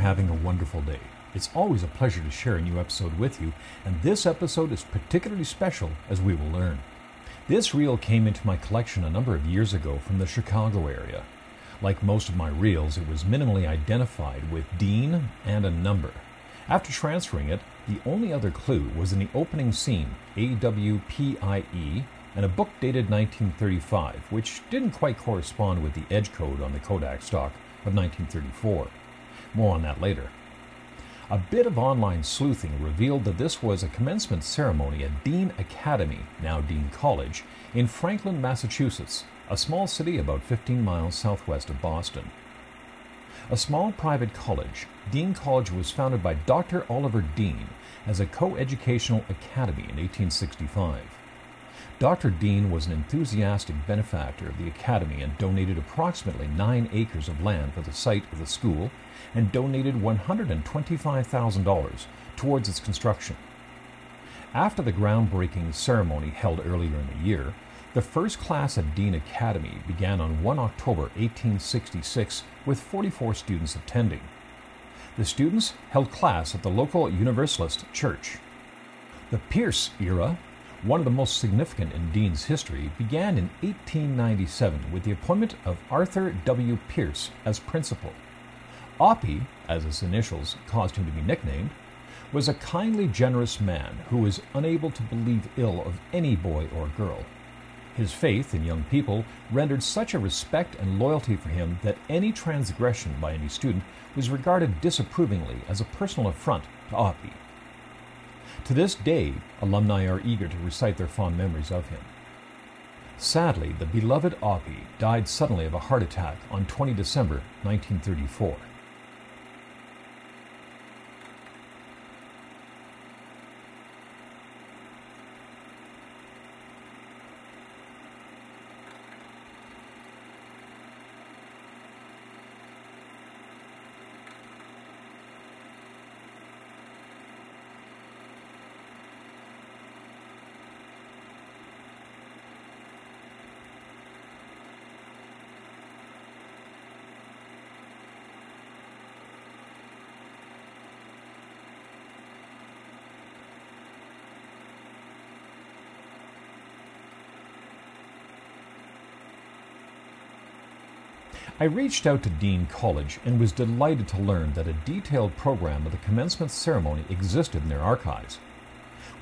having a wonderful day. It's always a pleasure to share a new episode with you, and this episode is particularly special as we will learn. This reel came into my collection a number of years ago from the Chicago area. Like most of my reels, it was minimally identified with Dean and a number. After transferring it, the only other clue was in the opening scene, AWPIE, and a book dated 1935, which didn't quite correspond with the edge code on the Kodak stock of 1934. More on that later. A bit of online sleuthing revealed that this was a commencement ceremony at Dean Academy, now Dean College, in Franklin, Massachusetts, a small city about 15 miles southwest of Boston. A small private college, Dean College was founded by Dr. Oliver Dean as a co-educational academy in 1865. Dr. Dean was an enthusiastic benefactor of the academy and donated approximately 9 acres of land for the site of the school and donated $125,000 towards its construction. After the groundbreaking ceremony held earlier in the year, the first class at Dean Academy began on 1 October 1866 with 44 students attending. The students held class at the local Universalist church. The Pierce era, one of the most significant in Dean's history, began in 1897 with the appointment of Arthur W. Pierce as principal. Oppie, as his initials caused him to be nicknamed, was a kindly, generous man who was unable to believe ill of any boy or girl. His faith in young people rendered such a respect and loyalty for him that any transgression by any student was regarded disapprovingly as a personal affront to Oppie. To this day, alumni are eager to recite their fond memories of him. Sadly, the beloved Oppie died suddenly of a heart attack on 20 December 1934. I reached out to Dean College and was delighted to learn that a detailed program of the commencement ceremony existed in their archives.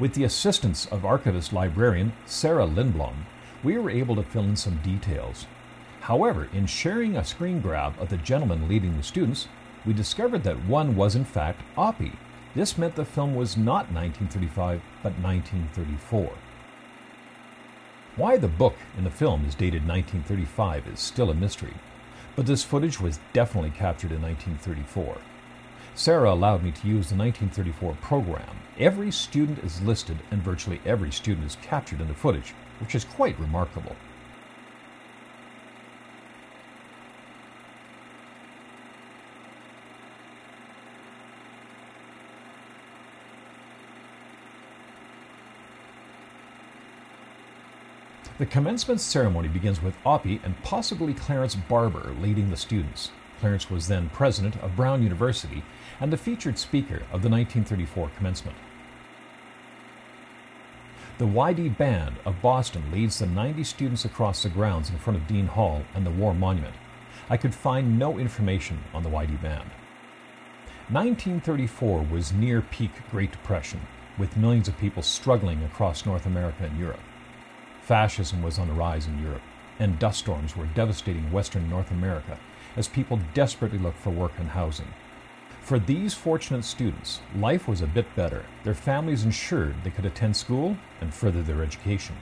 With the assistance of archivist librarian Sarah Lindblom, we were able to fill in some details. However, in sharing a screen grab of the gentleman leading the students, we discovered that one was in fact Oppie. This meant the film was not 1935, but 1934. Why the book in the film is dated 1935 is still a mystery, but this footage was definitely captured in 1934. Sarah allowed me to use the 1934 program. Every student is listed and virtually every student is captured in the footage, which is quite remarkable. The commencement ceremony begins with Oppie and possibly Clarence Barber leading the students. Clarence was then president of Brown University and the featured speaker of the 1934 commencement. The YD Band of Boston leads the 90 students across the grounds in front of Dean Hall and the War Monument. I could find no information on the YD Band. 1934 was near peak Great Depression, with millions of people struggling across North America and Europe. Fascism was on the rise in Europe, and dust storms were devastating Western North America as people desperately looked for work and housing. For these fortunate students, life was a bit better. Their families ensured they could attend school and further their education.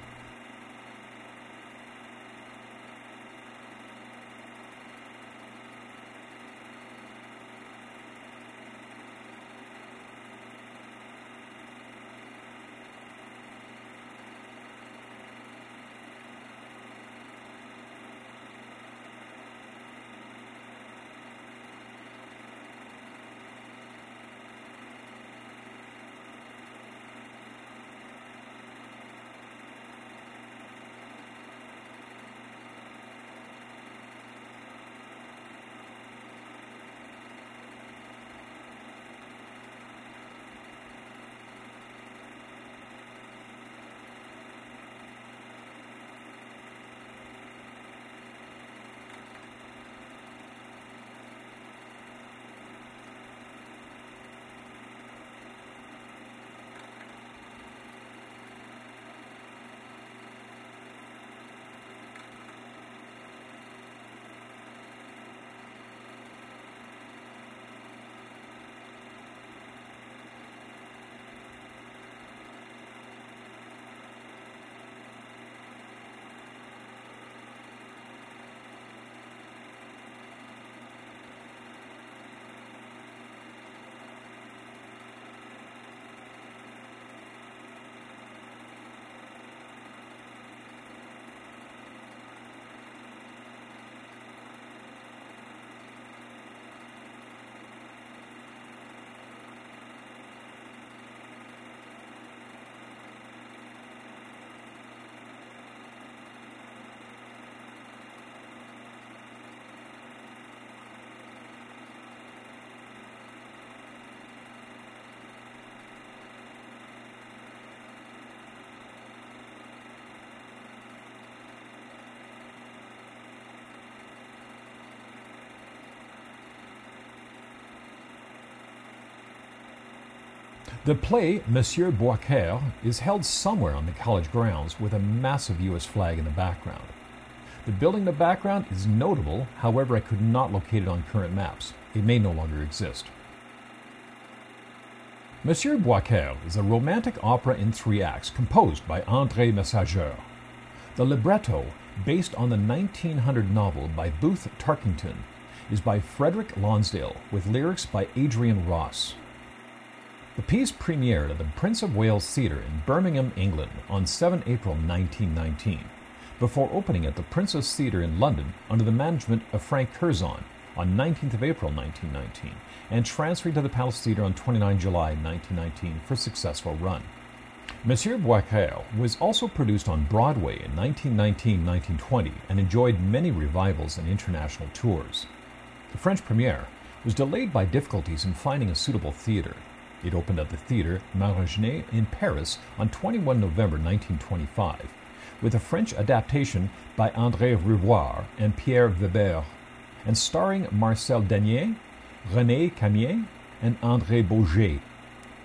The play Monsieur Beaucaire is held somewhere on the college grounds with a massive U.S. flag in the background. The building in the background is notable, however I could not locate it on current maps. It may no longer exist. Monsieur Beaucaire is a romantic opera in 3 acts composed by André Messager. The libretto, based on the 1900 novel by Booth Tarkington, is by Frederick Lonsdale with lyrics by Adrian Ross. The piece premiered at the Prince of Wales Theatre in Birmingham, England on 7 April 1919, before opening at the Princess Theatre in London under the management of Frank Curzon on 19th of April 1919, and transferring to the Palace Theatre on 29 July 1919 for a successful run. Monsieur Beaucaire was also produced on Broadway in 1919-1920 and enjoyed many revivals and international tours. The French premiere was delayed by difficulties in finding a suitable theatre. It opened at the Theatre Marigny in Paris on 21 November 1925, with a French adaptation by André Reboir and Pierre Weber, and starring Marcel Danier, René Camier, and André Bourget.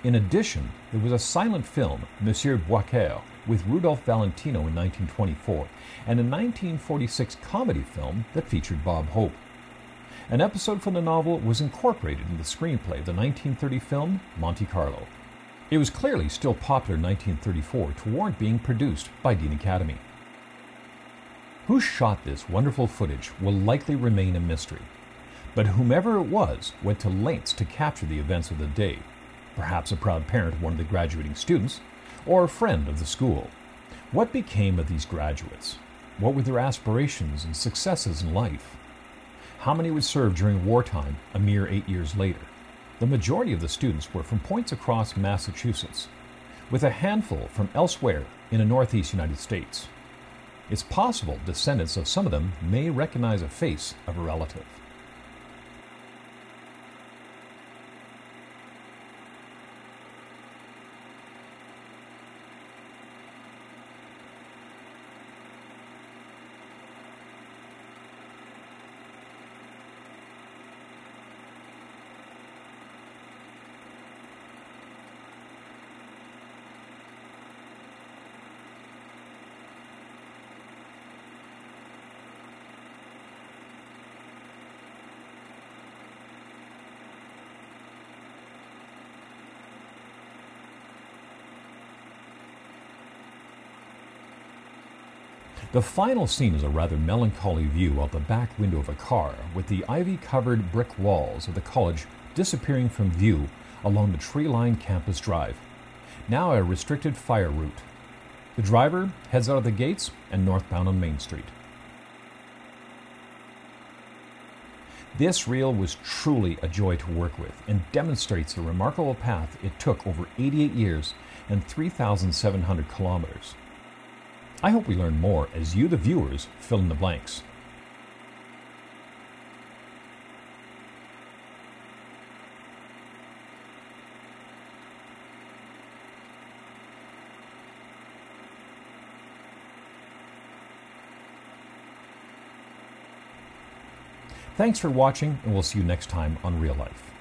In addition, there was a silent film, Monsieur Beaucaire, with Rudolph Valentino in 1924, and a 1946 comedy film that featured Bob Hope. An episode from the novel was incorporated in the screenplay of the 1930 film Monte Carlo. It was clearly still popular in 1934 to warrant being produced by Dean Academy. Who shot this wonderful footage will likely remain a mystery, but whomever it was went to lengths to capture the events of the day, perhaps a proud parent of one of the graduating students, or a friend of the school. What became of these graduates? What were their aspirations and successes in life? How many would serve during wartime a mere 8 years later? The majority of the students were from points across Massachusetts, with a handful from elsewhere in the Northeast United States. It's possible descendants of some of them may recognize a face of a relative. The final scene is a rather melancholy view of the back window of a car, with the ivy-covered brick walls of the college disappearing from view along the tree-lined campus drive, now a restricted fire route. The driver heads out of the gates and northbound on Main Street. This reel was truly a joy to work with and demonstrates the remarkable path it took over 88 years and 3,700 kilometers. I hope we learn more as you, the viewers, fill in the blanks. Thanks for watching, and we'll see you next time on Real Life.